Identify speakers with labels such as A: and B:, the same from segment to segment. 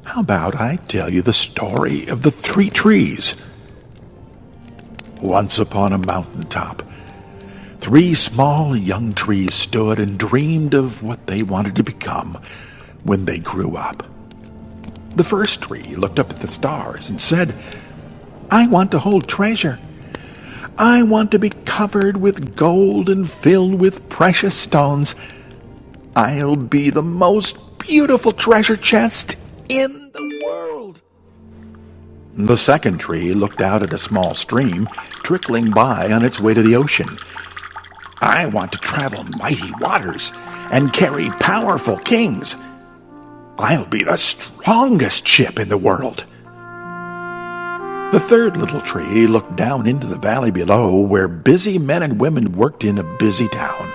A: How about I tell you the story of the three trees? Once upon a mountaintop, three small young trees stood and dreamed of what they wanted to become when they grew up. The first tree looked up at the stars and said, "I want to hold treasure. I want to be covered with gold and filled with precious stones. I'll be the most beautiful treasure chest in the world." The second tree looked out at a small stream trickling by on its way to the ocean. "I want to travel mighty waters and carry powerful kings. I'll be the strongest ship in the world." The third little tree looked down into the valley below, where busy men and women worked in a busy town.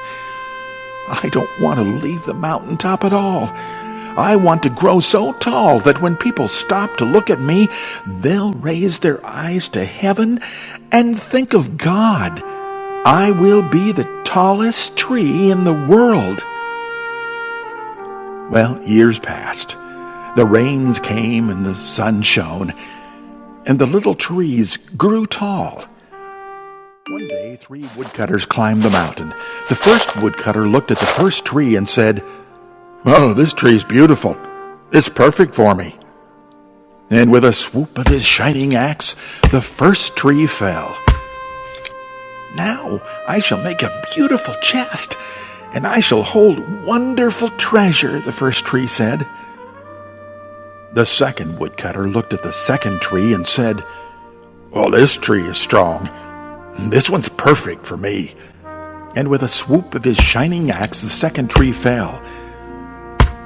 A: "I don't want to leave the mountaintop at all. I want to grow so tall that when people stop to look at me, they'll raise their eyes to heaven and think of God. I will be the tallest tree in the world." Well, years passed. The rains came and the sun shone, and the little trees grew tall. One day, three woodcutters climbed the mountain. The first woodcutter looked at the first tree and said, "Oh, this tree's beautiful. It's perfect for me." And with a swoop of his shining axe, the first tree fell. "Now I shall make a beautiful chest, and I shall hold wonderful treasure," the first tree said. The second woodcutter looked at the second tree and said, "Well, this tree is strong. This one's perfect for me." And with a swoop of his shining axe, the second tree fell.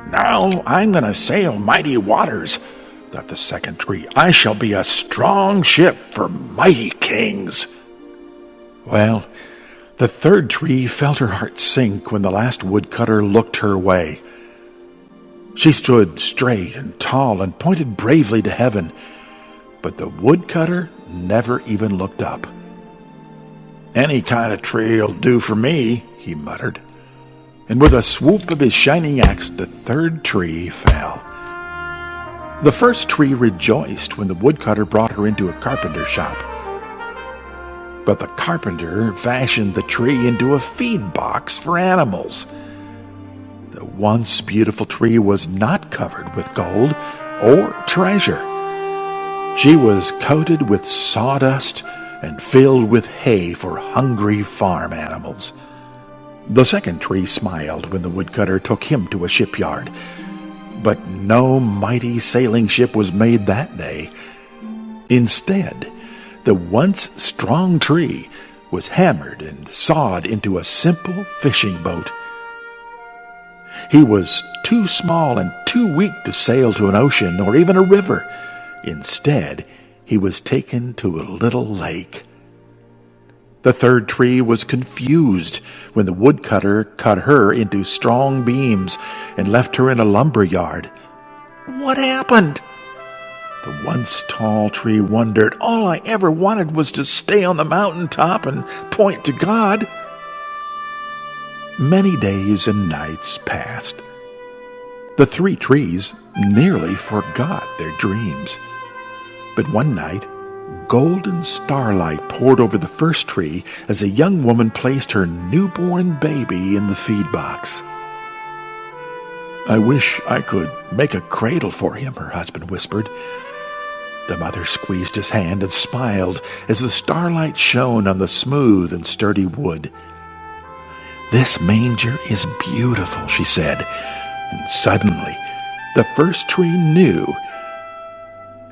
A: "Now I'm going to sail mighty waters," thought the second tree. "I shall be a strong ship for mighty kings." Well, the third tree felt her heart sink when the last woodcutter looked her way. She stood straight and tall and pointed bravely to heaven, but the woodcutter never even looked up. "Any kind of tree'll do for me," he muttered. And with a swoop of his shining axe, the third tree fell. The first tree rejoiced when the woodcutter brought her into a carpenter's shop. But the carpenter fashioned the tree into a feed box for animals. The once beautiful tree was not covered with gold or treasure. She was coated with sawdust and filled with hay for hungry farm animals. The second tree smiled when the woodcutter took him to a shipyard. But no mighty sailing ship was made that day. Instead, the once strong tree was hammered and sawed into a simple fishing boat. He was too small and too weak to sail to an ocean or even a river. Instead, he was taken to a little lake. The third tree was confused when the woodcutter cut her into strong beams and left her in a lumber yard. What happened? The once tall tree wondered. All I ever wanted was to stay on the mountaintop and point to God. Many days and nights passed. The three trees nearly forgot their dreams. But one night, golden starlight poured over the first tree as a young woman placed her newborn baby in the feed box. "I wish I could make a cradle for him," her husband whispered. The mother squeezed his hand and smiled as the starlight shone on the smooth and sturdy wood. "This manger is beautiful," she said, and suddenly the first tree knew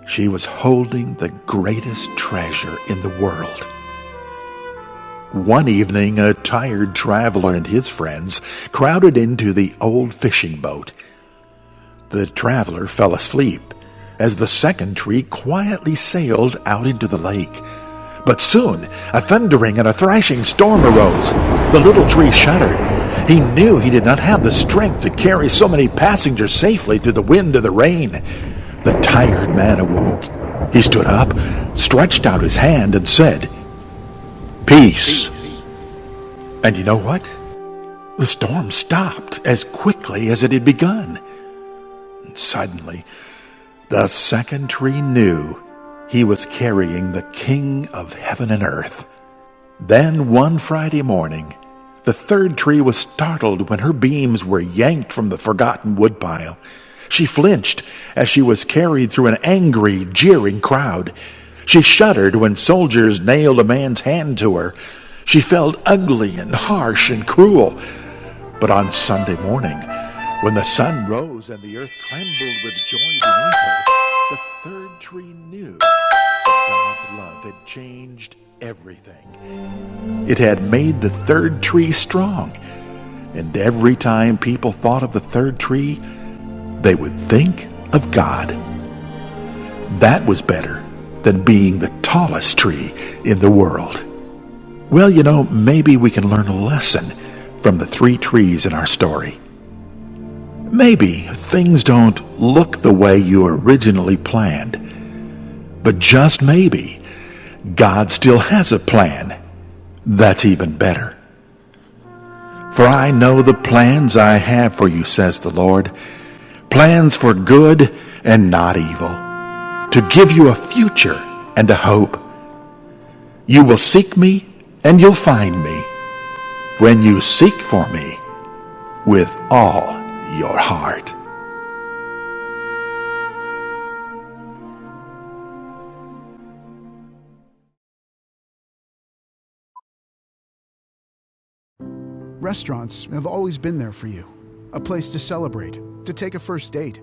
A: she was holding the greatest treasure in the world. One evening, a tired traveler and his friends crowded into the old fishing boat. The traveler fell asleep as the second tree quietly sailed out into the lake. But soon a thundering and a thrashing storm arose. The little tree shuddered. He knew he did not have the strength to carry so many passengers safely through the wind and the rain. The tired man awoke. He stood up, stretched out his hand, and said, "Peace." And you know what? The storm stopped as quickly as it had begun. And suddenly, The second tree knew he was carrying the King of heaven and earth. Then one Friday morning, the third tree was startled when her beams were yanked from the forgotten woodpile. She flinched as she was carried through an angry, jeering crowd. She shuddered when soldiers nailed a man's hand to her. She felt ugly and harsh and cruel. But on Sunday morning, when the sun rose and the earth trembled with joy beneath her, the third tree knew that God's love had changed everything. It had made the third tree strong, and every time people thought of the third tree, they would think of God. That was better than being the tallest tree in the world. Well, maybe we can learn a lesson from the three trees in our story. Maybe things don't look the way you originally planned, but just maybe God still has a plan that's even better. For I know the plans I have for you, says the Lord, plans for good and not evil, to give you a future and a hope. You will seek me and you'll find me when you seek for me with all your heart.
B: Restaurants have always been there for you. A place to celebrate, to take a first date,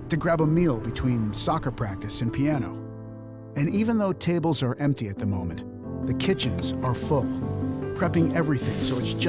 B: to grab a meal between soccer practice and piano. And even though tables are empty at the moment, the kitchens are full, prepping everything so it's just